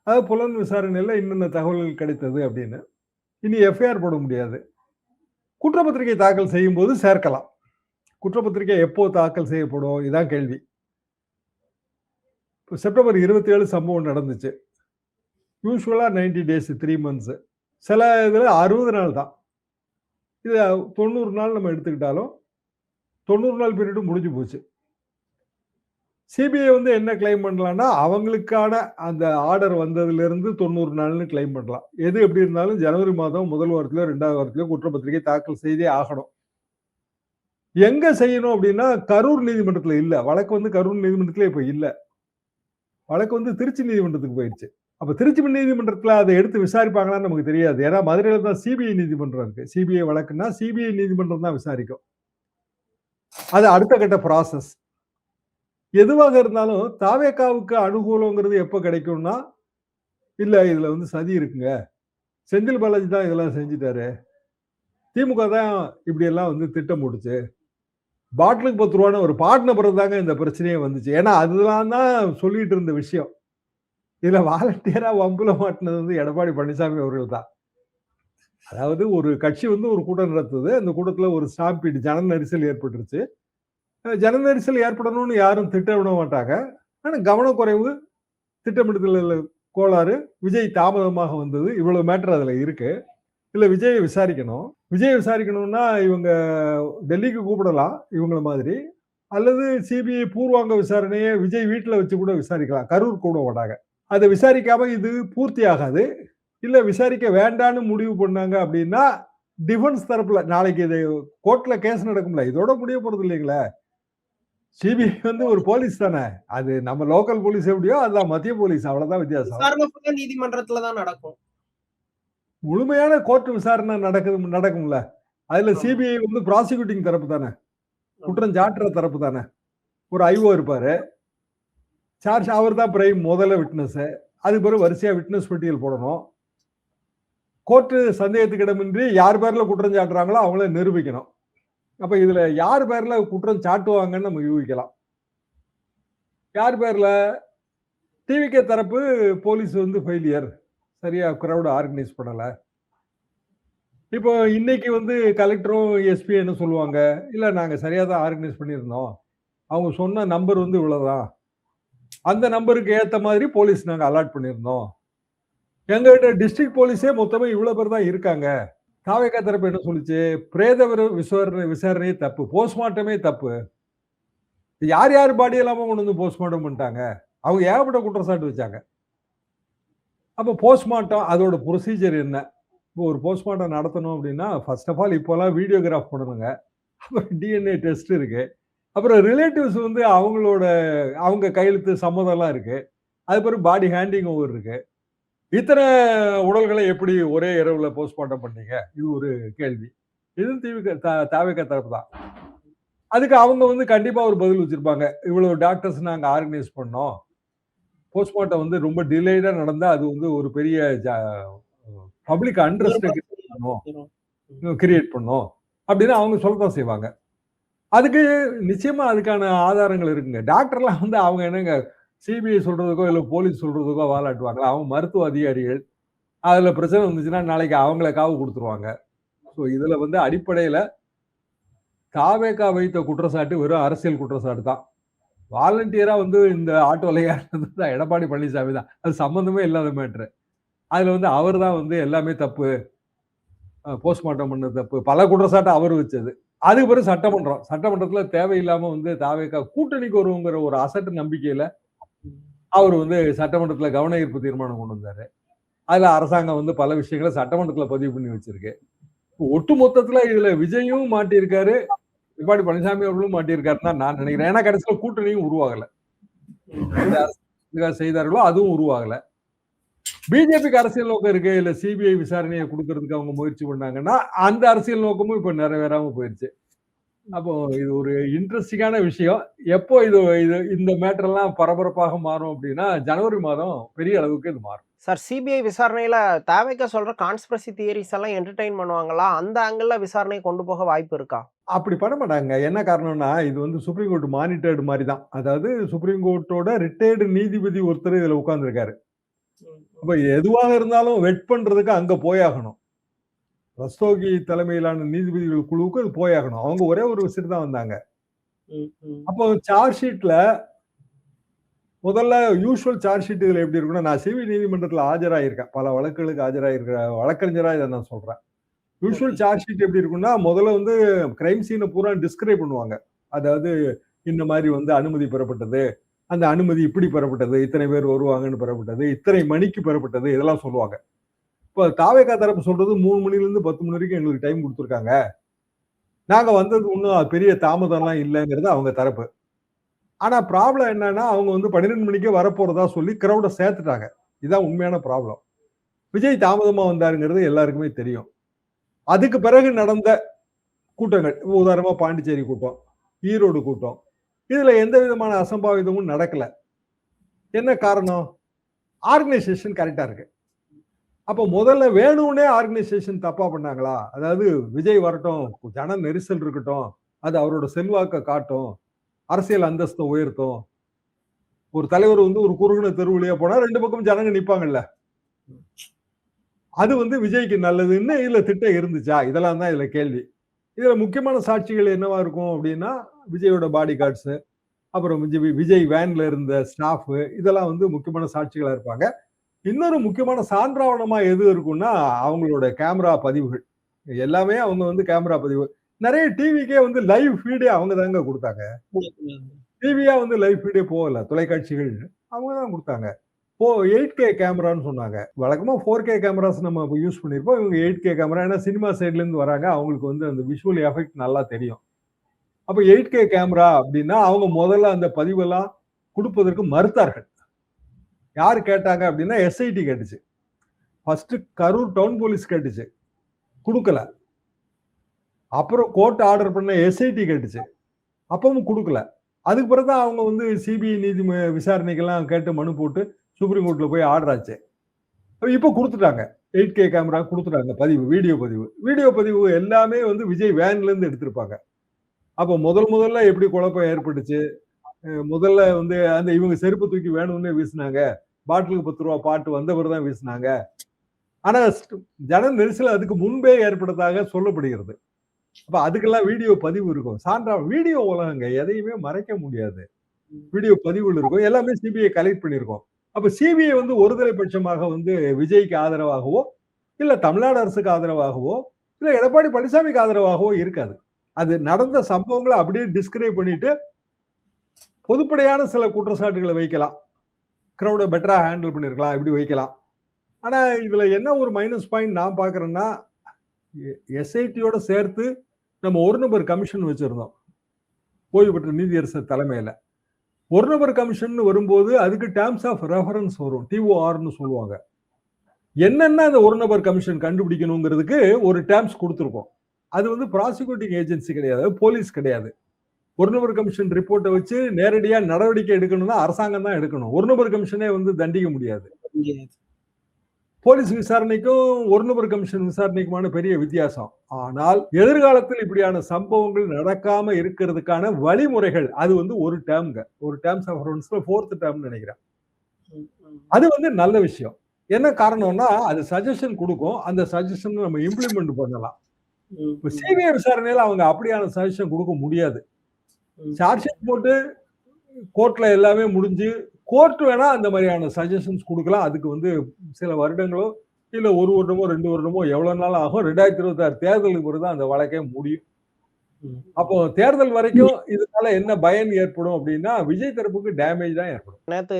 அதாவது புலன் விசாரணையில இன்னென்ன தகவல்கள் கிடைத்தது அப்படின்னு. இனி எஃப்ஐஆர் போட முடியாது. குற்றப்பத்திரிகை தாக்கல் செய்யும் போது சேர்க்கலாம். குற்றப்பத்திரிகை எப்போ தாக்கல் செய்யப்படும், இதான் கேள்வி. செப்டம்பர் 27 சம்பவம் நடந்துச்சு. யூஸ்வலா 90 டேஸ், 3 months. சில இதுல 60 நாள் தான். இது 90 நாள் நம்ம எடுத்துக்கிட்டாலும் 90 நாள் பீரியடும் முடிஞ்சு போச்சு. சிபிஐ வந்து என்ன கிளைம் பண்ணலாம்னா அவங்களுக்கான அந்த ஆர்டர் வந்ததுல இருந்து 90 நாள்னு கிளைம் பண்ணலாம். எது எப்படி இருந்தாலும் ஜனவரி மாதம் முதல் வாரத்திலயோ 2வது வாரத்திலயோ குற்றப்பத்திரிகை தாக்கல் செய்தே ஆகணும். எங்க செய்யணும் அப்படின்னா கரூர் நீதிமன்றத்துல இல்ல. வழக்கு வந்து கரூர் நீதிமன்றத்துல இப்ப இல்ல. வழக்கு வந்து திருச்சி நீதிமன்றத்துக்கு போயிடுச்சு. அப்ப திருச்சி நீதிமன்றத்துல அதை எடுத்து விசாரிப்பாங்களான்னு நமக்கு தெரியாது. ஏன்னா மதுரையில தான் சிபிஐ நீதிமன்றம் இருக்கு. சிபிஐ வழக்குன்னா சிபிஐ நீதிமன்றம் தான் விசாரிக்கும். அது அடுத்த கட்ட ப்ராசஸ். எதுவாக இருந்தாலும் தாவேகாவுக்கு அனுகூலங்கிறது எப்ப கிடைக்கும்னா, இல்ல இதுல வந்து சதி இருக்குங்க, செந்தில் பாலாஜி தான் இதெல்லாம் செஞ்சுட்டாரு, திமுக தான் இப்படி எல்லாம் வந்து திட்டம் போட்டுச்சு, பாட்டிலுக்கு 10 ரூபான்னு ஒரு பாட்டின பிறகு தாங்க இந்த பிரச்சனையே வந்துச்சு. ஏன்னா அதெல்லாம் தான் சொல்லிட்டு இருந்த விஷயம். இதுல வாலண்டியரா வம்புல மாட்டினது வந்து எடப்பாடி பழனிசாமி அவர்கள் தான். அதாவது ஒரு கட்சி வந்து ஒரு கூட்டம் நடத்துது, அந்த கூட்டத்துல ஒரு ஸ்டாம்பீடு, ஜன நெரிசல் ஏற்பட்டுருச்சு. ஜன நெரிசல் ஏற்படணும்னு யாரும் திட்டமிட மாட்டாங்க. ஆனா கவனக்குறைவு, திட்டமிடுதல் கோளாறு, விஜய் தாமதமாக வந்தது, இவ்வளவு மேட்டர் அதுல இருக்கு. இல்ல விஜயை விசாரிக்கணும். விஜயை விசாரிக்கணும்னா இவங்க டெல்லிக்கு கூப்பிடலாம் இவங்கள மாதிரி. அல்லது சிபிஐ பூர்வாங்க விசாரணையை விஜய் வீட்டுல வச்சு கூட விசாரிக்கலாம். கரூர் கூட மாட்டாங்க. அதை விசாரிக்காம இது பூர்த்தி ஆகாது. இல்ல விசாரிக்க வேண்டான்னு முடிவு பண்ணாங்க அப்படின்னா டிஃபென்ஸ் தரப்புல நாளைக்கு இது கோர்ட்ல கேஸ் நடக்கும்ல, இதோட முடிய போறது இல்லைங்களே. சிபிஐ வந்து ஒரு போலீஸ் தானே. அது நம்ம லோக்கல் போலீஸ் எப்படியோ அதுதான் மத்திய போலீஸ், அவ்வளவுதான் வித்தியாசம். விசாரணை ஃபுல்லா நீதிமன்றத்துல தான் நடக்கும். முழுமையான கோர்ட் விசாரணை நடக்கும்ல. அதுல ஆமா. சிபிஐ வந்து ப்ராசிக்யூட்டிங் தரப்பு தானே, குற்றம் சாட்டுற தரப்பு தானே. ஒரு ஐஓ இருப்பாரு, சார்ஜ் அவர் தான் பிரைம் முதல்ல விட்னஸ். அதுக்கு பிறகு வரிசையா விட்னஸ் பட்டியல் போடணும். கோர்ட்டு சந்தேகத்துக்கிடமின்றி யார் பேர்ல குற்றம் சாட்டுறாங்களோ அவங்கள நிரூபிக்கணும். அப்ப இதுல யார் பேர்ல குற்றம் சாட்டுவாங்கன்னு நம்ம யூகிக்கலாம். யார் பேர்ல? டிவிகே தரப்பு போலீஸ் வந்து ஃபெயிலியர், சரியா கிரௌட் ஆர்கனைஸ் பண்ணல. இப்போ இன்னைக்கு வந்து கலெக்டரும் எஸ்பி என்ன சொல்லுவாங்க, இல்ல நாங்க சரியா தான் ஆர்கனைஸ் பண்ணியிருந்தோம், அவங்க சொன்ன நம்பர் வந்து இவ்வளவுதான், அந்த நம்பருக்கு ஏத்த மாதிரி போலீஸ் நாங்க அலாட் பண்ணியிருந்தோம், எங்ககிட்ட டிஸ்ட்ரிக்ட் போலீஸே மொத்தமே இவ்வளவு பேர் தான் இருக்காங்க. தாவேகா தரப்பு என்ன சொல்லுச்சு, பிரேத விசாரணையே தப்பு, போஸ்ட்மார்ட்டமே தப்பு, யார் யார் பாடி இல்லாம கொண்டு வந்து போஸ்ட்மார்ட்டம் பண்ணிட்டாங்க, அவங்க ஏகப்பட்ட குற்றச்சாட்டு வச்சாங்க. அப்ப போஸ்ட்மார்ட்டம் அதோட ப்ரொசீஜர் என்ன? இப்போ ஒரு போஸ்ட்மார்ட்டம் நடத்தணும் அப்படின்னா ஃபர்ஸ்ட் ஆஃப் ஆல் இப்போலாம் வீடியோகிராஃப் பண்ணணுங்க, அப்புறம் டிஎன்ஏ டெஸ்ட் இருக்கு, அப்புறம் ரிலேட்டிவ்ஸ் வந்து அவங்க கையெழுத்து சம்மதம்லாம் இருக்கு, அது பிறகு பாடி ஹேண்டிங் ஓவர் இருக்கு. இத்தனை உடல்களை எப்படி ஒரே இரவுல போஸ்ட்மார்ட்டம் பண்ணீங்க? இது ஒரு கேள்வி. இது தாவேகா தரப்பு தான். அதுக்கு அவங்க வந்து கண்டிப்பா ஒரு பதில் வச்சிருப்பாங்க. இவ்வளவு டாக்டர்ஸ் நாங்க ஆர்கனைஸ் பண்ணோம், போஸ்ட்மார்ட்டம் வந்து ரொம்ப டிலேடா நடந்தா அது வந்து ஒரு பெரிய பப்ளிக் அண்ட்ரஸ்ட் கிரியேட் பண்ணும் அப்படின்னு அவங்க சொல்லத்தான் செய்வாங்க. அதுக்கு நிச்சயமா அதுக்கான ஆதாரங்கள் இருக்குங்க. டாக்டர்லாம் வந்து அவங்க என்னங்க சிபிஐ சொல்றதுக்கோ இல்ல போலீஸ் சொல்றதுக்கோ வாலாட்டுவாங்க. அவங்க மருத்துவ அதிகாரிகள். அதுல பிரச்சனை வந்துச்சுன்னா நாளைக்கு அவங்கள காவு கொடுத்துருவாங்க. ஸோ இதுல வந்து அடிப்படையில தாவேகா வைத்த குற்றச்சாட்டு வெறும் அரசியல் குற்றச்சாட்டு தான். வாலண்டியரா வந்து இந்த ஆட்டோலையா இருந்தது எடப்பாடி பழனிசாமி தான். அது சம்பந்தமே இல்லாத மேட்ரு. அதுல வந்து அவர் தான் வந்து எல்லாமே தப்பு, போஸ்ட்மார்ட்டம் பண்ணது தப்பு, பல குற்றச்சாட்டு அவர் வச்சது. அதுக்கு பிறகு சட்டமன்றத்துல தேவையில்லாம வந்து தாவேகா கூட்டணிக்கு வருங்கிற ஒரு அசட்டு நம்பிக்கையில அவர் வந்து சட்டமன்றத்துல கவன ஈர்ப்பு தீர்மானம் கொண்டு வந்தாரு. அதுல அரசாங்கம் வந்து பல விஷயங்களை சட்டமன்றத்துல பதிவு பண்ணி வச்சிருக்கு. ஒட்டு மொத்தத்துல இதுல விஜயும் மாட்டியிருக்காரு, எடப்பாடி பழனிசாமி அவர்களும் மாட்டியிருக்காருன்னு தான் நான் நினைக்கிறேன். ஏன்னா கடைசியில கூட்டணியும் உருவாகல, செய்தார்களோ அதுவும் உருவாகல. பிஜேபிக்கு அரசியல் நோக்கம் இருக்கு, இல்ல சிபிஐ விசாரணையை கொடுக்கறதுக்கு அவங்க முயற்சி பண்ணாங்கன்னா அந்த அரசியல் நோக்கமும் இப்ப நிறைவேறாம போயிருச்சு. அப்போ இது ஒரு இன்ட்ரெஸ்டிங்கான விஷயம். எப்போ இந்த மேட்டர் எல்லாம் பரபரப்பாக மாறும் அப்படின்னா ஜனவரி மாதம் பெரிய அளவுக்கு இது மாறும். சார், சிபிஐ விசாரணையில தாவேகா சொல்ற கான்ஸ்பிரசி தியரிஸ் எல்லாம் என்டர்டெயின் பண்ணுவாங்களா? அந்த ஆங்கிள் விசாரணை கொண்டு போக வாய்ப்பு இருக்கா? அப்படி பண்ண மாட்டாங்க. என்ன காரணம்னா இது வந்து சுப்ரீம் கோர்ட் மானிட்டர்டு மாதிரி தான். அதாவது சுப்ரீம் கோர்ட்டோட ரிட்டையர்டு நீதிபதி ஒருத்தர் இதுல உட்கார்ந்துருக்காரு. அப்ப எதுவாக இருந்தாலும் வெட் பண்றதுக்கு அங்க போயாகணும். ரஸ்தோகி தலைமையிலான நீதிபதிகள் குழுவுக்கு அது போயாகணும். அவங்க ஒரே ஒரு விசிட் தான் வந்தாங்க. அப்போ சார்ஜ் ஷீட்ல முதல்ல யூசுவல் சார்ஜ் ஷீட் இதுல எப்படி இருக்குன்னா, நான் சிவி நீதிமன்றத்துல ஆஜராயிருக்கேன், பல வழக்குகளுக்கு ஆஜராயிருக்கிற வழக்கறிஞரா இதை நான் சொல்றேன். யூசுவல் சார்ஜ் ஷீட் எப்படி இருக்குன்னா, முதல்ல வந்து கிரைம் சீனை பூரா டிஸ்கிரைப் பண்ணுவாங்க. அதாவது இந்த மாதிரி வந்து அனுமதி பெறப்பட்டது, அந்த அனுமதி இப்படி பெறப்பட்டது, இத்தனை பேர் வருவாங்கன்னு பெறப்பட்டது, இத்தனை மணிக்கு பெறப்பட்டது, இதெல்லாம் சொல்லுவாங்க. இப்போ தாவேகா தரப்பு சொல்றது 3 மணில இருந்து 10 மணி வரைக்கும் எங்களுக்கு டைம் கொடுத்துருக்காங்க, நாங்க வந்தது ஒன்றும் பெரிய தாமதம்லாம் இல்லைங்கிறது அவங்க தரப்பு. ஆனா ப்ராப்ளம் என்னன்னா, அவங்க வந்து 12 மணிக்கே வரப்போறதா சொல்லி கிரௌட சேர்த்துட்டாங்க. இதுதான் உண்மையான ப்ராப்ளம். விஜய் தாமதமா வந்தாருங்கிறது எல்லாருக்குமே தெரியும். அதுக்கு பிறகு நடந்த கூட்டங்கள், உதாரணமா பாண்டிச்சேரி கூட்டம், ஈரோடு கூட்டம், இதுல எந்த விதமான அசம்பாவிதமும் நடக்கல. என்ன காரணம்? ஆர்கனைசேஷன் கரெக்டா இருக்கு. அப்போ முதல்ல வேணும்னே ஆர்கனைசேஷன் தப்பா பண்ணாங்களா? அதாவது விஜய் வரட்டும், ஜன நெரிசல் இருக்கட்டும், அது அவரோட செல்வாக்க காட்டும், அரசியல் அந்தஸ்தை உயர்த்தும். ஒரு தலைவர் வந்து ஒரு குறுகின தெரு வழியா போனா 2 பக்கம் ஜனங்க நிப்பாங்கல்ல, அது வந்து விஜய்க்கு நல்லதுன்னு இதுல திட்டம் இருந்துச்சா? இதெல்லாம் தான் இதுல கேள்வி. இதுல முக்கியமான சாட்சிகள் என்னவா இருக்கும் அப்படின்னா, விஜயோட பாடி கார்ட்ஸ், அப்புறம் விஜய் வேன்ல இருந்த ஸ்டாஃப், இதெல்லாம் வந்து முக்கியமான சாட்சிகளா இருப்பாங்க. இன்னொரு முக்கியமான சான்றாவணமா எது இருக்கும்னா, அவங்களோட கேமரா பதிவுகள். எல்லாமே அவங்க வந்து கேமரா பதிவு. நெறைய டிவிக்கே வந்து லைவ் ஃபீடே அவங்க தாங்க குடுத்தாங்க. டிவியா வந்து லைவ் ஃபீடே போகல. தொலைக்காட்சிகள் அவங்க தான் குடுத்தாங்க. 8K கேமரான்னு சொன்னாங்க. வழக்கமா 4K கேமராஸ் நம்ம யூஸ் பண்ணியிருப்போம். இவங்க 8K கேமரா. ஏன்னா சினிமா சைட்ல இருந்து வராங்க. அவங்களுக்கு வந்து அந்த விஷுவல் எஃபெக்ட் நல்லா தெரியும். அப்ப 8K கேமரா அப்படின்னா, அவங்க முதல்ல அந்த பதிவெல்லாம் குடுப்பதற்கு மறுத்தார்கள். யாரு கேட்டாங்க அப்படின்னா, எஸ்ஐடி கேட்டுச்சு. ஃபர்ஸ்ட் கரூர் டவுன் போலீஸ் கேட்டுச்சு. குடுக்கல. அப்புறம் கோர்ட் ஆர்டர் பண்ண எஸ்ஐடி கேட்டுச்சு. அப்பவும் குடுக்கல. அதுக்கு பிறகு தான் அவங்க வந்து சிபிஐ விசாரணைக்கெல்லாம் கேட்டு மனு போட்டு சுப்ரீம் கோர்ட்ல போய் ஆர்டர் ஆச்சு. இப்ப குடுத்துட்டாங்க. 8K கேமரா குடுத்துட்டாங்க பதிவு, வீடியோ பதிவு. வீடியோ பதிவு எல்லாமே வந்து விஜய் வேன்ல இருந்து எடுத்திருப்பாங்க. அப்ப முதல்ல எப்படி குழப்பம் ஏற்பட்டுச்சு? முதல்ல வந்து அந்த இவங்க செருப்பு தூக்கி வேணும்னே வீசுனாங்க. பாட்டிலுக்கு ரூ. 10 பாட்டு வந்த பிறகு தான் வீசுனாங்க. ஆனா ஜன நெரிசல் அதுக்கு முன்பே ஏற்பட்டதாக சொல்லப்படுகிறது. அப்ப அதுக்கெல்லாம் வீடியோ பதிவு இருக்கும். வீடியோ உலகங்க. எதையுமே மறைக்க முடியாது. வீடியோ பதிவுகள் இருக்கும். எல்லாமே சிபிஐ கலெக்ட் பண்ணியிருக்கோம். அப்ப சிபிஐ வந்து ஒருதலை பட்சமாக வந்து விஜய்க்கு ஆதரவாகவோ, இல்ல தமிழ்நாடு அரசுக்கு ஆதரவாகவோ, இல்ல எடப்பாடி பழனிசாமிக்கு ஆதரவாகவோ இருக்காது. அது நடந்த சம்பவங்கள அப்படியே டிஸ்கிரைப் பண்ணிட்டு, பொதுப்படையான சில குற்றச்சாட்டுகளை வைக்கலாம். கிரௌட பெட்டரா ஹேண்டில் பண்ணியிருக்கலாம். இப்படி வைக்கலாம். ஆனா இதுல என்ன ஒரு மைனஸ் பாயிண்ட் நான் பார்க்கிறேன்னா, எஸ்ஐடியோட சேர்த்து நம்ம ஒரு நபர் கமிஷன் வச்சிருந்தோம். ஓய்வு பெற்ற நீதியரசர் தலைமையில. ஒரு நபர் கமிஷன் வரும்போது அதுக்கு டேர்ம்ஸ் ஆஃப் ரெஃபரன்ஸ் வரும். டிஓஆர்னு சொல்லுவாங்க. என்னென்ன அந்த ஒரு நபர் கமிஷன் கண்டுபிடிக்கணுங்கிறதுக்கு ஒரு டேர்ம்ஸ் கொடுத்துருக்கோம். அது வந்து ப்ராசிக்யூட்டிங் ஏஜென்சி கிடையாது. போலீஸ் கிடையாது. ஒரு நபர் கமிஷன் ரிப்போர்ட்டை வச்சு நேரடியா நடவடிக்கை எடுக்கணும்னா அரசாங்கம் தான் எடுக்கணும். ஒரு நபர் கமிஷனே வந்து தண்டிக்க முடியாது. போலீஸ் விசாரணைக்கும் ஒரு நபர் கமிஷன் விசாரணைக்குமான பெரிய வித்தியாசம். ஆனால் எதிர்காலத்தில் இப்படியான சம்பவங்கள் நடக்காம இருக்கிறதுக்கான வழிமுறைகள் அது வந்து ஒரு டேர்ம்ங்க. ஒரு டேர்ம்ஸ் ஆஃப் ரெஃபரன்ஸ்ல 4th டேர்ம்னு நினைக்கிறேன். அது வந்து நல்ல விஷயம். என்ன காரணம்னா அது சஜஷன் கொடுக்கும். அந்த சஜஷன் நம்ம இம்ப்ளிமெண்ட் பண்ணலாம். இப்ப சிபிஐ விசாரணையில அவங்க அப்படியான சஜஷன் கொடுக்க முடியாது. சார்ஜ் ஷீட் போட்டு கோர்ட்ல எல்லாமே முடிஞ்சு கோர்ட் வேணா அந்த மாதிரியான சஜஷன்ஸ் கொடுக்கலாம். அதுக்கு வந்து சில வருடங்களோ இல்ல 1 வருடமோ 2 வருடமோ எவ்வளவு நாள் ஆகும். 2026 தேர்தலுக்கு பிறகுதான் அந்த வழக்கே முடியும். அப்போ தேர்தல் வரைக்கும் இதனால என்ன பயன் ஏற்படும் அப்படின்னா விஜய் தரப்புக்கு டேமேஜ் தான் ஏற்படும். நேத்து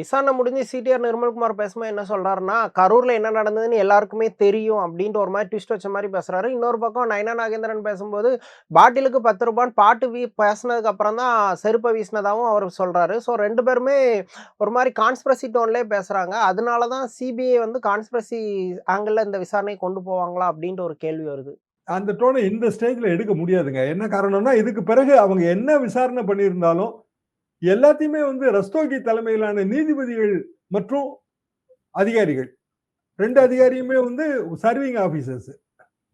விசாரணை முடிஞ்சு சிடிஆர் நிர்மல்குமார் பேசும்போது என்ன சொல்றாருன்னா, கரூர்ல என்ன நடந்ததுன்னு எல்லாருக்குமே தெரியும் அப்படின்ட்டு ஒரு மாதிரி ட்விஸ்ட் வச்ச மாதிரி பேசுறாரு. இன்னொரு பக்கம் நயனா நாகேந்திரன் பேசும்போது பாட்டிலுக்கு ரூ. 10 பாட்டு பேசினதுக்கு அப்புறம் தான் செருப்பை வீசினதாகவும் அவர் சொல்றாரு. ஸோ 2 பேருமே ஒரு மாதிரி கான்ஸ்பிரசி டோன்லேயே பேசுறாங்க. அதனால தான் சிபிஐ வந்து கான்ஸ்பிரசி ஆங்கிள் இந்த விசாரணையை கொண்டு போவாங்களா அப்படின்ட்டு ஒரு கேள்வி வருது. அந்த டோனை இந்த ஸ்டேஜ்ல எடுக்க முடியாதுங்க. என்ன காரணம்னா இதுக்கு பிறகு அவங்க என்ன விசாரணை பண்ணியிருந்தாலும் எல்லாத்தையுமே வந்து ரஸ்தோகி தலைமையிலான நீதிபதிகள் மற்றும் அதிகாரிகள் 2 அதிகாரியுமே வந்து சர்விங் ஆபீசர்ஸ்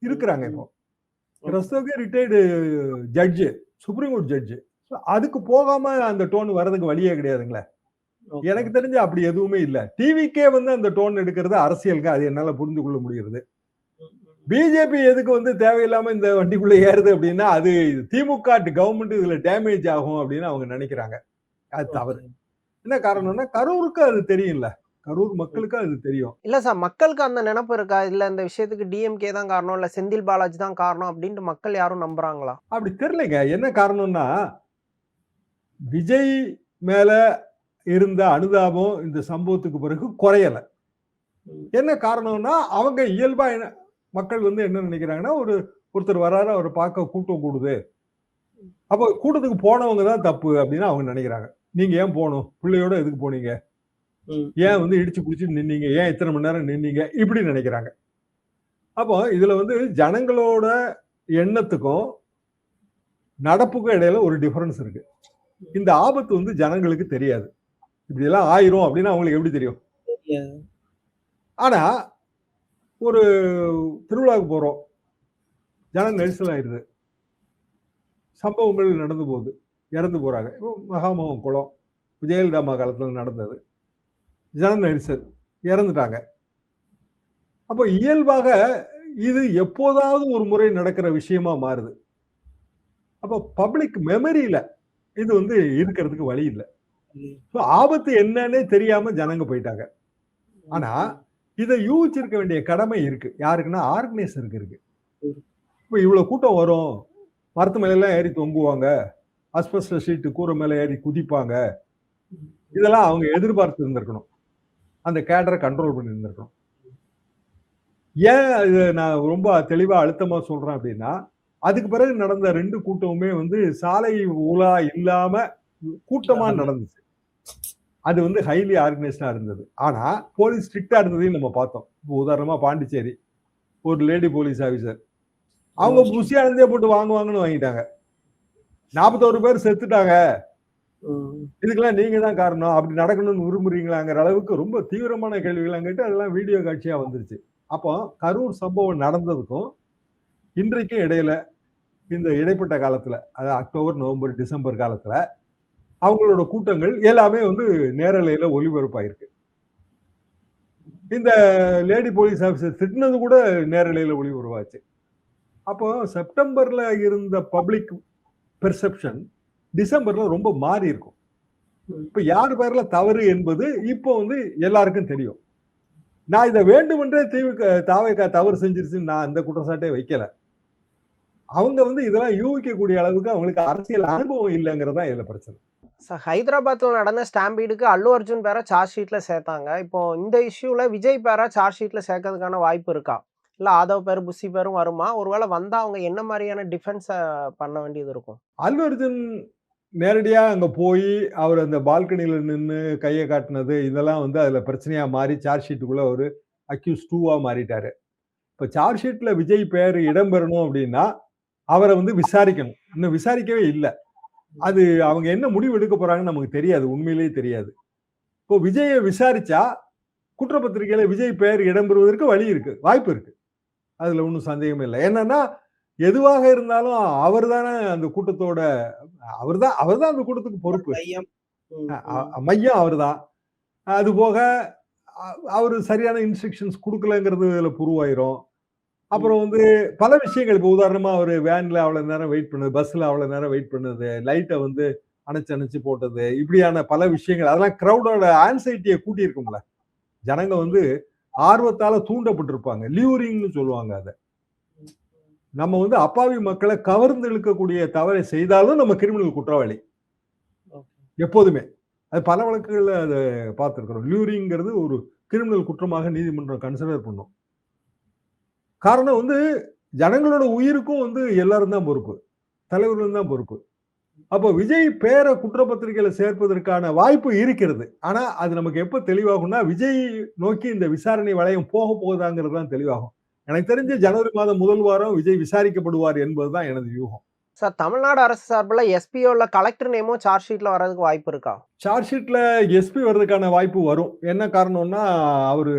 இருக்கிறாங்க. இப்போ Rastogi retired judge, supreme court judge. அதுக்கு போகாம அந்த டோன் வர்றதுக்கு வழியே கிடையாதுங்களே. எனக்கு தெரிஞ்சு அப்படி எதுவுமே இல்ல. டிவிக்கே வந்து அந்த டோன் எடுக்கிறது அரசியலுக்கு அது என்னால புரிந்து கொள்ள முடிகிறது. பிஜேபி எதுக்கு வந்து தேவையில்லாம இந்த வண்டிக்குள்ள ஏறுது அப்படின்னா அது திமுக கவர்மெண்ட் இதுல டேமேஜ் ஆகும் அப்படின்னு அவங்க நினைக்கிறாங்க. அது தவறு. என்ன காரணம்னா கரூருக்கு அது தெரியும்ல. கரூர் மக்களுக்கு அது தெரியும். இல்ல சார், மக்களுக்கு அந்த நினைப்பு இருக்கா? இல்ல இந்த விஷயத்துக்கு டிஎம்கே தான் காரணம், இல்ல செந்தில் பாலாஜி தான் காரணம் அப்படின்ட்டு மக்கள் யாரும் நம்புறாங்களா? அப்படி தெரியலைங்க. என்ன காரணம்னா விஜய் மேல இருந்த அனுதாபம் இந்த சம்பவத்துக்கு பிறகு குறையல. என்ன காரணம்னா அவங்க இயல்பா மக்கள் வந்து என்ன நினைக்கிறாங்கன்னா ஒருத்தர் வராரு அவரை பார்க்க கூட்டம் கூடுது. அப்போ கூட்டத்துக்கு போனவங்க தான் தப்பு அப்படின்னு அவங்க நினைக்கிறாங்க. நீங்க ஏன் போகணும்? பிள்ளையோட எதுக்கு போனீங்க? ஏன் வந்து இடிச்சு புடிச்சு நின்னீங்க? ஏன் இத்தனை மணி நேரம் நின்னீங்க? இப்படி நினைக்கிறாங்க. அப்போ இதுல வந்து ஜனங்களோட எண்ணத்துக்கும் நடப்புக்கும் இடையில ஒரு டிஃபரன்ஸ் இருக்கு. இந்த ஆபத்து வந்து ஜனங்களுக்கு தெரியாது. இப்படி எல்லாம் ஆயிரும் அப்படின்னு அவங்களுக்கு எப்படி தெரியும்? ஆனா ஒரு திருவிழாவுக்கு போறோம். ஜன நெரிசல் ஆயிடுது. சம்பவங்கள் நடந்து போகுது. இறந்து போறாங்க. மகாமகம் குளம் ஜெயலலிதா காலத்துல நடந்தது. ஜன நெரிசல் இறந்துட்டாங்க. அப்போ இயல்பாக இது எப்போதாவது ஒரு முறை நடக்கிற விஷயமா மாறுது. அப்போ பப்ளிக் மெமரியில இது வந்து இருக்கிறதுக்கு வழி இல்லை. ஆபத்து என்னன்னே தெரியாம ஜனங்க போயிட்டாங்க. ஆனா இதை யூகிச்சிருக்க வேண்டிய கடமை இருக்கு. யாருக்குன்னா ஆர்கனைசருக்கு இருக்கு. இப்ப இவ்வளவு கூட்டம் வரும், மரத்து மேல எல்லாம் ஏறி தொங்குவாங்க, அஸ்பெஸ்டஸ் ஷீட் கூரை மேல ஏறி குதிப்பாங்க. இதெல்லாம் அவங்க எதிர்பார்த்து இருந்திருக்கணும். அந்த கேடரை கண்ட்ரோல் பண்ணி இருந்திருக்கணும். ஏன் இது நான் ரொம்ப தெளிவா அழுத்தமா சொல்றேன் அப்படின்னா, அதுக்கு பிறகு நடந்த 2 கூட்டமுமே வந்து சாலை உலா இல்லாம கூட்டமா நடந்துச்சு. அது வந்து ஹைலி ஆர்கனைஸ்டா இருந்தது. ஆனா போலீஸ் ஸ்ட்ரிக்ட்டா இருந்ததையும் நம்ம பார்த்தோம். இப்போ உதாரணமா பாண்டிச்சேரி, ஒரு லேடி போலீஸ் ஆபீசர். அவங்க புசியானந்தே போட்டு வாங்குவாங்கன்னு வாங்கிட்டாங்க. 41 பேர் செத்துட்டாங்க. இதுக்கெல்லாம் நீங்க தான் காரணம். அப்படி நடக்கணும்னு விரும்புறீங்களாங்கிற அளவுக்கு ரொம்ப தீவிரமான கேள்விகள்லாம் கேட்டு அதெல்லாம் வீடியோ காட்சியா வந்துருச்சு. அப்போ கரூர் சம்பவம் நடந்ததுக்கும் இன்றைக்கும் இடையில இந்த இடைப்பட்ட காலத்துல, அதாவது அக்டோபர், நவம்பர், டிசம்பர் காலத்துல அவங்களோட கூட்டங்கள் எல்லாமே வந்து நேரலையில ஒளிபரப்பாயிருக்கு. இந்த லேடி போலீஸ் ஆபீசர் திட்டினது கூட நேரலையில ஒளிபரப்பாச்சு. அப்போ செப்டம்பர்ல இருந்த பப்ளிக் பெர்செப்ஷன் டிசம்பர்ல ரொம்ப மாறி இருக்கும். இப்ப யார் பேர்ல தவறு என்பது இப்போ வந்து எல்லாருக்கும் தெரியும். நான் இதை வேண்டுமென்றே தாவேகா தவறு செஞ்சிருச்சுன்னு நான் அந்த குற்றச்சாட்டை வைக்கல. அவங்க வந்து இதெல்லாம் யூகிக்கக்கூடிய அளவுக்கு அவங்களுக்கு அரசியல் அனுபவம் இல்லைங்கிறதா இதுல பிரச்சனை. ஹைதராபாத்ல நடந்த ஸ்டாம்பீடுக்கு அல்லு அர்ஜுன் பேரை சார்ஜ் ஷீட்ல சேர்த்தாங்க. இப்போ இந்த இஷ்யூல விஜய் பேரை சார்ஜ் ஷீட்ல சேர்க்கறதுக்கான வாய்ப்பு இருக்கா? இல்ல ஆதவ் பேரு, புஸ்ஸி பேரும் வருமா? ஒருவேளை வந்தா அவங்க என்ன மாரியான டிஃபென்ஸ பண்ண வேண்டியது இருக்கும்? அல்லு அர்ஜுன் நேரடியா அங்க போய் அவர் அந்த பால்கனியில நின்னு கையை காட்டினது இதெல்லாம் வந்து அதுல பிரச்சனையா மாறி சார்ஜ் ஷீட்டுக்குள்ள ஒரு அக்யூஸ் 2வா மாறிட்டாரு. இப்ப சார்ஜ் ஷீட்ல விஜய் பேர் இடம்பெறணும் அப்படின்னா அவரை வந்து விசாரிக்கணும். இன்னும் விசாரிக்கவே இல்லை. அது அவங்க என்ன முடிவு எடுக்க போறாங்கன்னு நமக்கு தெரியாது. உண்மையிலேயே தெரியாது. இப்போ விஜயை விசாரிச்சா குற்றப்பத்திரிகையில விஜய் பெயர் இடம்பெறுவதற்கு வழி இருக்கு, வாய்ப்பு இருக்கு. அதுல ஒன்றும் சந்தேகமே இல்லை. என்னன்னா எதுவாக இருந்தாலும் அவர் தானே அந்த கூட்டத்தோட அவர்தான் அந்த கூட்டத்துக்கு பொறுப்பு. மையம் அவர்தான். அது போக அவரு சரியான இன்ஸ்ட்ரக்ஷன்ஸ் கொடுக்கலங்கிறது இதுல புருவாயிரும். அப்புறம் வந்து பல விஷயங்கள், இப்போ உதாரணமா அவரு வேன்ல அவ்வளவு நேரம் வெயிட் பண்ணது, பஸ்ல அவ்வளவு நேரம் வெயிட் பண்ணது, லைட்டை வந்து அணைச்சு போட்டது, இப்படியான பல விஷயங்கள் அதெல்லாம் கிரௌடோட ஆன்சைட்டியை கூட்டி இருக்கும்ல. ஜனங்க வந்து ஆர்வத்தால தூண்டப்பட்டிருப்பாங்க. லியூரிங்னு சொல்லுவாங்க அதை. நம்ம வந்து அப்பாவி மக்களை கவர்ந்து இழுக்கக்கூடிய தவறை செய்தாலும் நம்ம கிரிமினல் குற்றவாளி எப்போதுமே. அது பல வழக்குகள்ல அதை பார்த்திருக்கிறோம். லியூரிங்கிறது ஒரு கிரிமினல் குற்றமாக நீதிமன்றம் கன்சிடர் பண்ணும். காரணம் வந்து ஜனங்களோட உயிருக்கும் வந்து எல்லாரும் தான் பொறுப்பு, தலைவர்களும் தான் பொறுப்பு. அப்போ விஜய் பேரை குற்றப்பத்திரிகையில சேர்ப்பதற்கான வாய்ப்பு இருக்கிறது. ஆனா அது நமக்கு எப்ப தெளிவாகும்னா விஜய் நோக்கி இந்த விசாரணை வளையம் போக போகுதாங்கிறது தான் தெளிவாகும். எனக்கு தெரிஞ்ச ஜனவரி மாதம் முதல் வாரம் விஜய் விசாரிக்கப்படுவார் என்பதுதான் எனது யூகம். சார், தமிழ்நாடு அரசு சார்பில் எஸ்பிஓல கலெக்டர் நேமும் சார்ஜ் ஷீட்ல வர்றதுக்கு வாய்ப்பு இருக்கா? சார்ஜ் ஷீட்ல எஸ்பி வர்றதுக்கான வாய்ப்பு வரும். என்ன காரணம்னா அவரு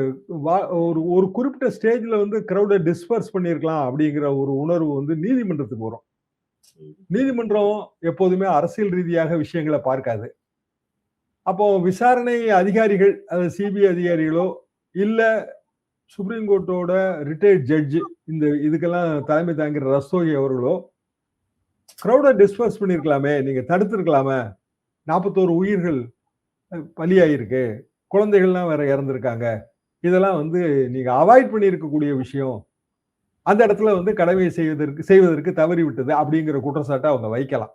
ஒரு குறிப்பிட்ட ஸ்டேஜ்ல வந்து கிரௌட டிஸ்பர்ஸ் பண்ணிருக்கலாம் அப்படிங்கிற ஒரு உணர்வு வந்து நீதிமன்றத்துக்கு வரும். நீதிமன்றம் எப்போதுமே அரசியல் ரீதியாக விஷயங்களை பார்க்காது. அப்போ விசாரணை அதிகாரிகள், அது சிபிஐ அதிகாரிகளோ இல்ல சுப்ரீம் கோர்ட்டோட ரிட்டையர்ட் ஜட்ஜ், இந்த இதுக்கெல்லாம் தலைமை தாங்கிற ரஸ்தோகி அவர்களோ கிரௌட டிஸ்பர்ஸ் பண்ணிருக்கலாமே, நீங்க தடுத்திருக்கலாமே, 41 உயிர்கள் பலியாயிருக்கு, குழந்தைகள்லாம் வேற இறந்திருக்காங்க, இதெல்லாம் வந்து நீங்க அவாய்ட் பண்ணியிருக்கக்கூடிய விஷயம், அந்த இடத்துல வந்து கடமையை செய்வதற்கு தவறி விட்டது அப்படிங்கிற குற்றச்சாட்டை அவங்க வைக்கலாம்.